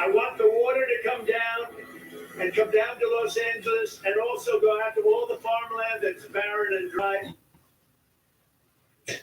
I want the water to come down and come down to Los Angeles and also go out to all the farmland that's barren and dry.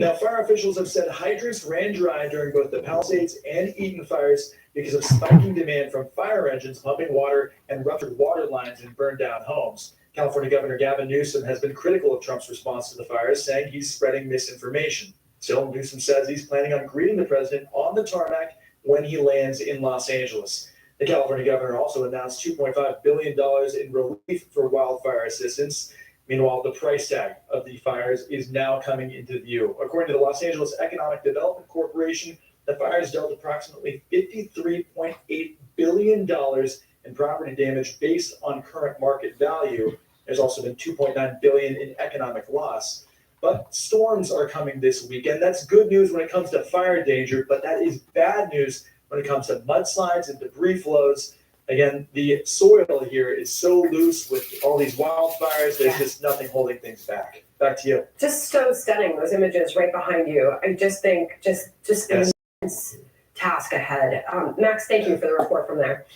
Now, fire officials have said hydrants ran dry during both the Palisades and Eden fires because of spiking demand from fire engines pumping water and ruptured water lines in burned down homes. California Governor Gavin Newsom has been critical of Trump's response to the fires, saying he's spreading misinformation. Still, Newsom says he's planning on greeting the president on the tarmac when he lands in Los Angeles. The California governor also announced $2.5 billion in relief for wildfire assistance. Meanwhile, the price tag of the fires is now coming into view. According to the Los Angeles Economic Development Corporation, the fires dealt approximately $53.8 billion in property damage based on current market value. There's also been $2.9 billion in economic loss. But storms are coming this weekend. That's good news when it comes to fire danger, but that is bad news when it comes to mudslides and debris flows. Again, the soil here is so loose with all these wildfires, there's just nothing holding things back. Back to you. Just so stunning, those images right behind you. I just think, just an immense task ahead. Max, thank you for the report from there.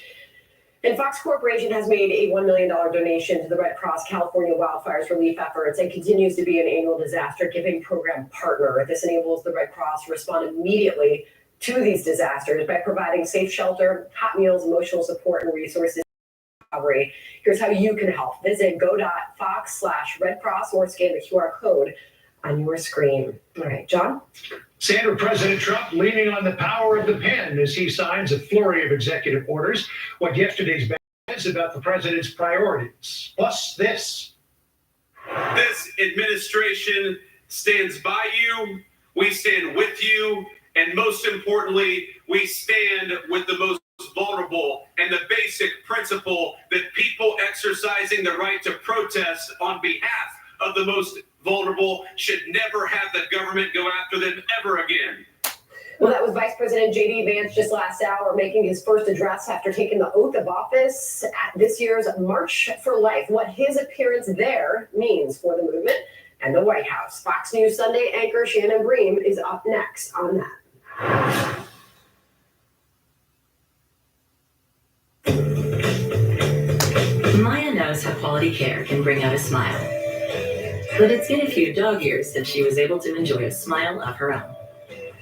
And Fox Corporation has made a $1 million donation to the Red Cross California wildfires relief efforts and continues to be an annual disaster giving program partner. This enables the Red Cross to respond immediately to these disasters by providing safe shelter, hot meals, emotional support, and resources. Recovery. Here's how you can help. Visit go.fox/Red Cross or scan the QR code on your screen. All right, John? Sandra, President Trump leaning on the power of the pen as he signs a flurry of executive orders. What yesterday's ban is about the president's priorities. Plus this. This administration stands by you. We stand with you. And most importantly, we stand with the most vulnerable and the basic principle that people exercising the right to protest on behalf of the most vulnerable should never have the government go after them ever again. Well, that was Vice President J.D. Vance just last hour making his first address after taking the oath of office at this year's March for Life. What his appearance there means for the movement and the White House. Fox News Sunday anchor Shannon Bream is up next on that. Maya knows how quality care can bring out a smile. But it's been a few dog years since she was able to enjoy a smile of her own.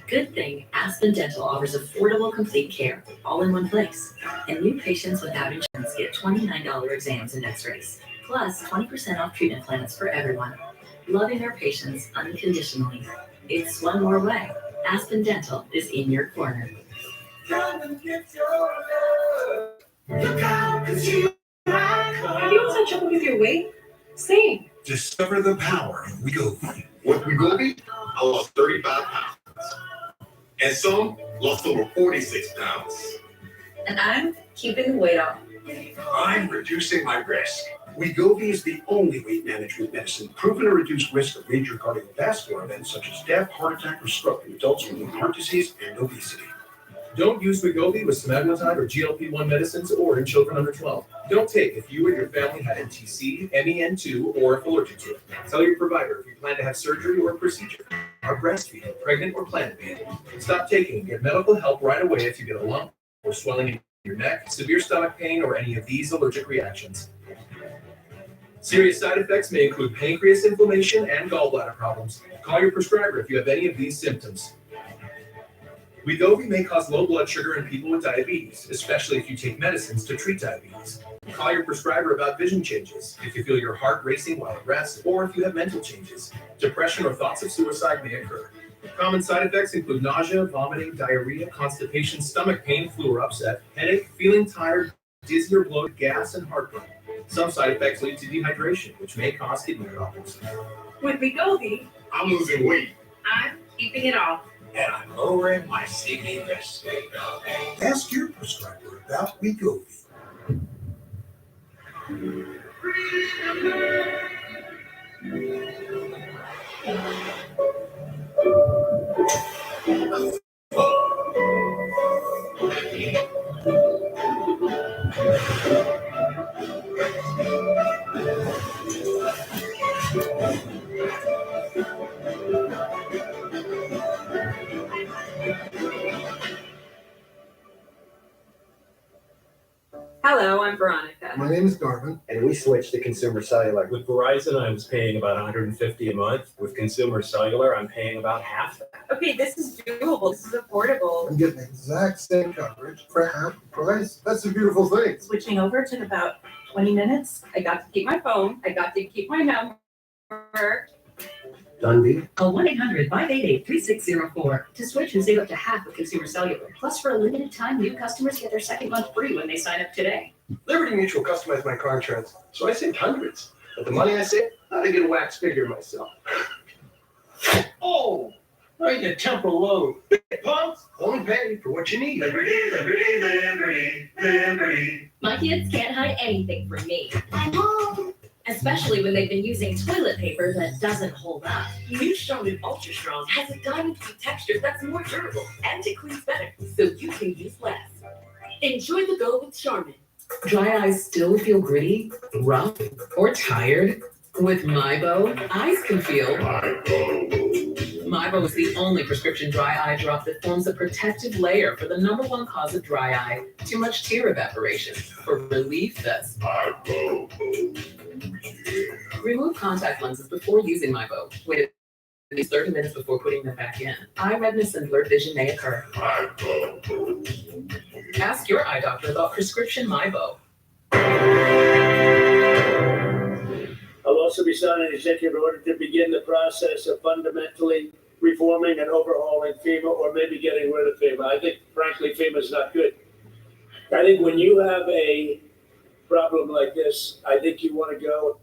Good thing Aspen Dental offers affordable complete care all in one place. And new patients without insurance get $29 exams and x-rays, plus 20% off treatment plans for everyone. Loving our patients unconditionally. It's one more way. Aspen Dental is in your corner. Come and get your love. Look out, 'cause you have you also trouble with your weight? Same. Discover the power of Wegovy. With Wegovy, I lost 35 pounds. And some lost over 46 pounds. And I'm keeping the weight off. I'm reducing my risk. Wegovy is the only weight management medicine proven to reduce risk of major cardiovascular events such as death, heart attack, or stroke in adults with heart disease and obesity. Don't use Wegovy with semaglutide or GLP-1 medicines or in children under 12. Don't take if you or your family had NTC, MEN2, or if allergic to it. Tell your provider if you plan to have surgery or procedure, are breastfeeding, pregnant, or plan to be. Stop taking and get medical help right away if you get a lump or swelling in your neck, severe stomach pain, or any of these allergic reactions. Serious side effects may include pancreas inflammation and gallbladder problems. Call your prescriber if you have any of these symptoms. Wegovy may cause low blood sugar in people with diabetes, especially if you take medicines to treat diabetes. Call your prescriber about vision changes, if you feel your heart racing while at rest, or if you have mental changes. Depression or thoughts of suicide may occur. Common side effects include nausea, vomiting, diarrhea, constipation, stomach pain, flu or upset, headache, feeling tired, dizzy or bloated, gas, and heartburn. Some side effects lead to dehydration, which may cause kidney problems. With Wegovy, I'm losing weight. I'm keeping it off. And I'm lowering my CV risk. Ask your prescriber about Wegovy. Hello, I'm Veronica. My name is Darvin. And we switched to consumer cellular. With Verizon, I was paying about $150 a month. With consumer cellular, I'm paying about half that. Okay, this is doable. This is affordable. I'm getting the exact same coverage for half the price. That's a beautiful thing. Switching over took about 20 minutes. I got to keep my phone. I got to keep my number. Done deal. Call 1-800-588-3604 to switch and save up to half with consumer cellular. Plus, for a limited time, new customers get their second month free when they sign up today. Liberty Mutual customized my car insurance, so I saved hundreds. But the money I saved, I get a wax figure myself. Oh, right in the temporal lobe. Big pumps, only pay for what you need. Liberty, liberty, liberty, liberty. My kids can't hide anything from me. I'm home. Especially when they've been using toilet paper that doesn't hold up. New Charmin Ultra Strong has a diamond-free texture that's more durable and it cleans better, so you can use less. Enjoy the go with Charmin. Dry eyes still feel gritty, rough, or tired? With MyBo, eyes can feel. MyBo is the only prescription dry eye drop that forms a protective layer for the #1 cause of dry eye, too much tear evaporation. For relief, that's MyBo. Remove contact lenses before using MyBo. Wait at least 30 minutes before putting them back in. Eye redness and blurred vision may occur. Ask your eye doctor about prescription MyBo. I'll also be signing an executive order to begin the process of fundamentally reforming and overhauling FEMA, or maybe getting rid of FEMA. I think, frankly, FEMA is not good. I think when you have a problem like this, I think you want to go.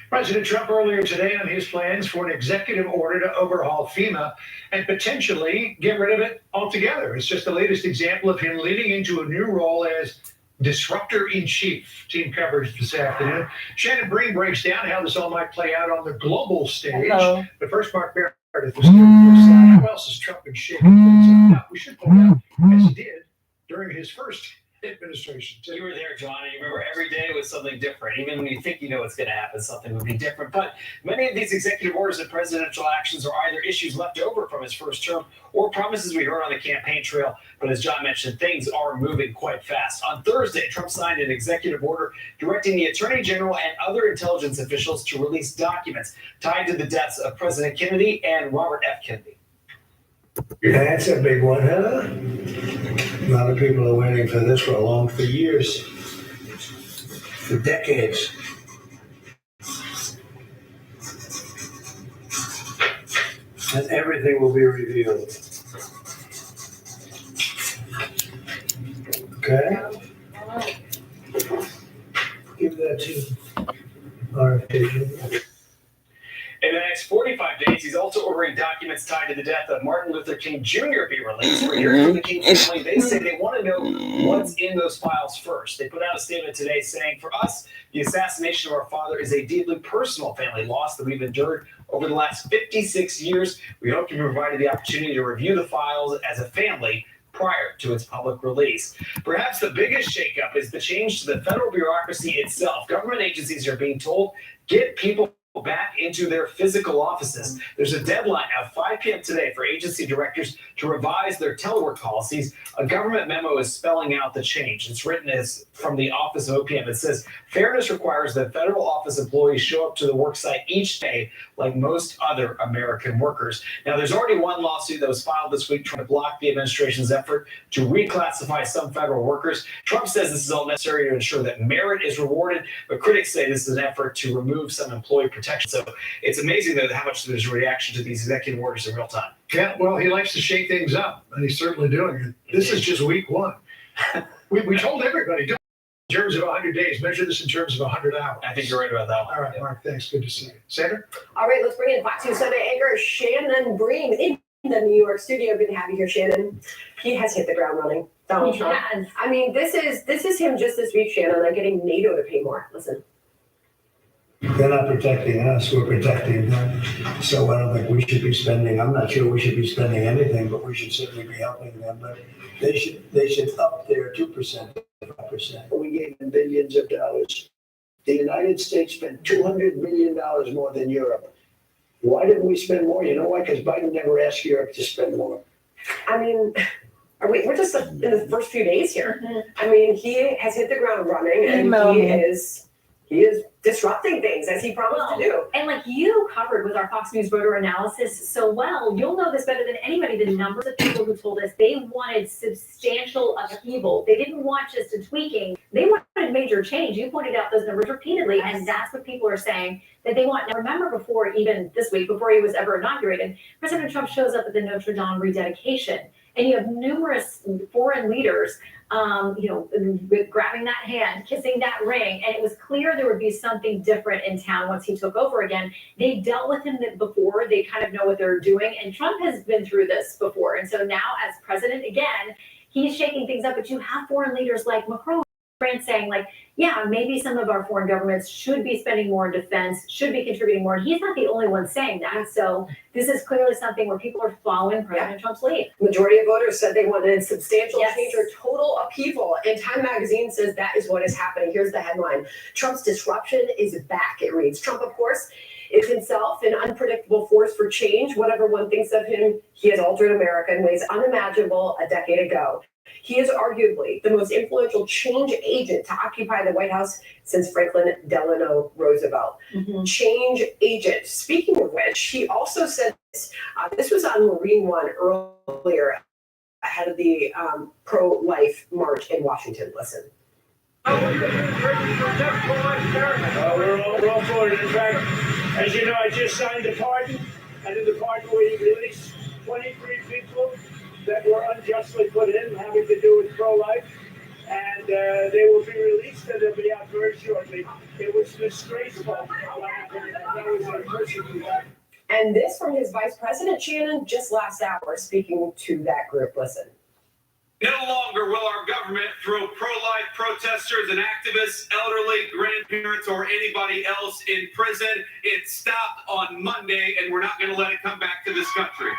President Trump earlier today on his plans for an executive order to overhaul FEMA and potentially get rid of it altogether. It's just the latest example of him leading into a new role as disruptor-in-chief. Team coverage this afternoon. Shannon Breen breaks down how this all might play out on the global stage. Hello. But first, Mark Meredith was here with us. How else has Trump been shaking things up? We should point out, as he did during his first administration. You were there, John, and you remember every day was something different. Even when you think you know what's going to happen, something would be different. But many of these executive orders and presidential actions are either issues left over from his first term or promises we heard on the campaign trail. But as John mentioned, things are moving quite fast. On Thursday, Trump signed an executive order directing the Attorney General and other intelligence officials to release documents tied to the deaths of President Kennedy and Robert F. Kennedy. That's a big one, huh? A lot of people are waiting for this for years, for decades. And everything will be revealed. Okay? Give that to RFK. In the next 45 days, he's also ordering documents tied to the death of Martin Luther King Jr. be released. We're hearing from the King family. They say they want to know what's in those files first. They put out a statement today saying, for us, the assassination of our father is a deeply personal family loss that we've endured over the last 56 years. We hope to be provided the opportunity to review the files as a family prior to its public release. Perhaps the biggest shakeup is the change to the federal bureaucracy itself. Government agencies are being told, get people back into their physical offices. There's a deadline of 5 p.m. today for agency directors to revise their telework policies. A government memo is spelling out the change. It's written as from the Office of OPM. It says, fairness requires that federal office employees show up to the work site each day like most other American workers. Now, there's already one lawsuit that was filed this week trying to block the administration's effort to reclassify some federal workers. Trump says this is all necessary to ensure that merit is rewarded, but critics say this is an effort to remove some employee protection. So it's amazing, though, how much there's a reaction to these executive orders in real time. Yeah, well, he likes to shake things up, and he's certainly doing it. This is just week one. We told everybody, don't in terms of 100 days, measure this in terms of 100 hours. I think you're right about that one. All right, Mark, thanks. Good to see you. Sandra? All right, let's bring in Fox News Sunday anchor Shannon Breen in the New York studio. Good to have you here, Shannon. He has hit the ground running. Donald Trump. I mean, this is him just this week, Shannon. They're getting NATO to pay more. Listen. They're not protecting us, we're protecting them. So I don't think we should be spending, I'm not sure we should be spending anything, but we should certainly be helping them. But they should up their 2%, 5%. We gave them billions of dollars. The United States spent $200 million more than Europe. Why didn't we spend more? You know why? Because Biden never asked Europe to spend more. I mean, We're just in the first few days here. I mean, he has hit the ground running, and he is disrupting things as he promised to do. And like you covered with our Fox News voter analysis so well, you'll know this better than anybody, the numbers of people who told us they wanted substantial upheaval. They didn't want just a tweaking. They wanted major change. You pointed out those numbers repeatedly, and that's what people are saying that they want. Now, remember before, even this week, before he was ever inaugurated, President Trump shows up at the Notre Dame rededication, and you have numerous foreign leaders grabbing that hand, kissing that ring. And it was clear there would be something different in town once he took over again. They dealt with him before. They kind of know what they're doing. And Trump has been through this before. And so now as president again, he's shaking things up. But you have foreign leaders like Macron, France saying like, yeah, maybe some of our foreign governments should be spending more in defense, should be contributing more. And he's not the only one saying that. So this is clearly something where people are following President Trump's lead. Majority of voters said they wanted substantial change or total upheaval. And Time Magazine says that is what is happening. Here's the headline. Trump's disruption is back, it reads. Trump, of course, is himself an unpredictable force for change. Whatever one thinks of him, he has altered America in ways unimaginable a decade ago. He is arguably the most influential change agent to occupy the White House since Franklin Delano Roosevelt. Change agent. Speaking of which, he also said this was on Marine One earlier ahead of the pro-life march in Washington. Listen. We're all for it. In fact, as you know, I just signed a pardon, and in the pardon we released 23 people that were unjustly put in, having to do with pro-life, and they will be released, and they'll be out very shortly. It was disgraceful what happened. That was a persecution. And this from his vice president, Shannon, just last hour, speaking to that group. Listen. No longer will our government throw pro-life protesters and activists, elderly, grandparents, or anybody else in prison. It stopped on Monday, and we're not going to let it come back to this country.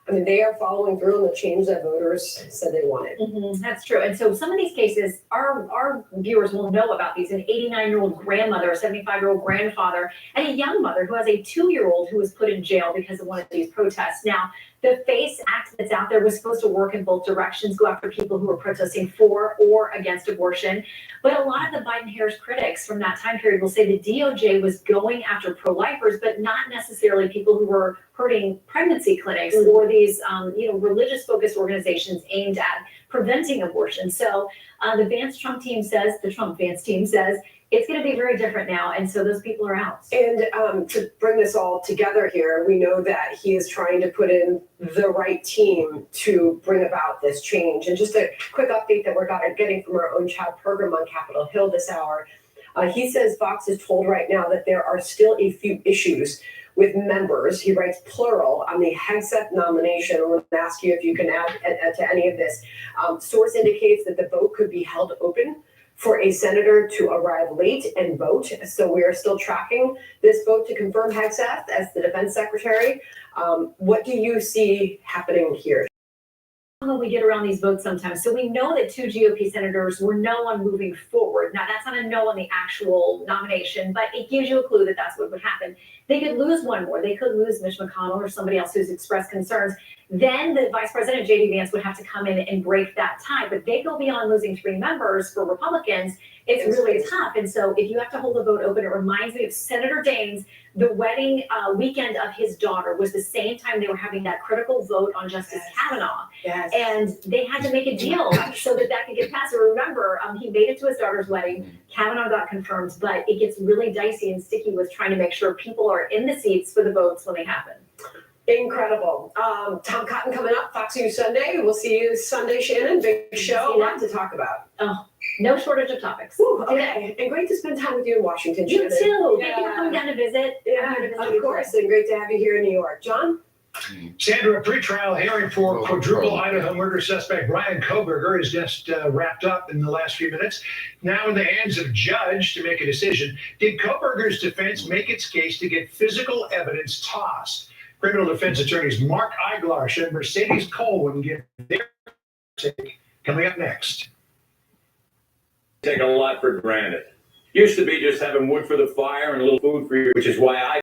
I mean, they are following through on the change that voters said they wanted. That's true. And so some of these cases, our viewers will know about these. An 89-year-old grandmother, a 75-year-old grandfather, and a young mother who has a 2-year-old who was put in jail because of one of these protests. Now, the FACE Act that's out there was supposed to work in both directions, go after people who are protesting for or against abortion. But a lot of the Biden-Harris critics from that time period will say the DOJ was going after pro-lifers, but not necessarily people who were hurting pregnancy clinics or these religious-focused organizations aimed at preventing abortion. So the Vance-Trump team says, the Trump-Vance team says, it's going to be very different now, and so those people are out. And to bring this all together here, we know that he is trying to put in the right team to bring about this change. And just a quick update that we're getting from our own Chad Pergram on Capitol Hill this hour. He says Fox is told right now that there are still a few issues with members. He writes plural on the Hegseth nomination. I'm going to ask you if you can add to any of this. Source indicates that the vote could be held open for a senator to arrive late and vote. So we are still tracking this vote to confirm Hegseth as the defense secretary. What do you see happening here? When we get around these votes sometimes. So we know that 2 GOP senators were no on moving forward. Now that's not a no on the actual nomination, but it gives you a clue that that's what would happen. They could lose one more. They could lose Mitch McConnell or somebody else who's expressed concerns. Then the Vice President, J.D. Vance, would have to come in and break that tie. But they go beyond losing 3 members for Republicans. It's really tough. And so if you have to hold the vote open, it reminds me of Senator Daines. The wedding weekend of his daughter was the same time they were having that critical vote on Justice Kavanaugh. And they had to make a deal so that could get passed. So remember, he made it to his daughter's wedding. Kavanaugh got confirmed, but it gets really dicey and sticky with trying to make sure people are in the seats for the votes when they happen. Incredible. Tom Cotton coming up, Fox News Sunday. We'll see you Sunday, Shannon. Big show. A lot to talk about. Oh, no shortage of topics. Ooh, okay. And great to spend time with you in Washington, You Shannon. too. Thank you for coming down to visit. Of course. And great to have you here in New York. John? Sandra, a pretrial hearing for quadruple Idaho murder suspect Brian Kohberger is just wrapped up in the last few minutes. Now in the hands of judge to make a decision. Did Kohberger's defense make its case to get physical evidence tossed? Criminal defense attorneys Mark Eiglarsh and Mercedes Colwyn give their take. Coming up next. Take a lot for granted. Used to be just having wood for the fire and a little food for you, which is why I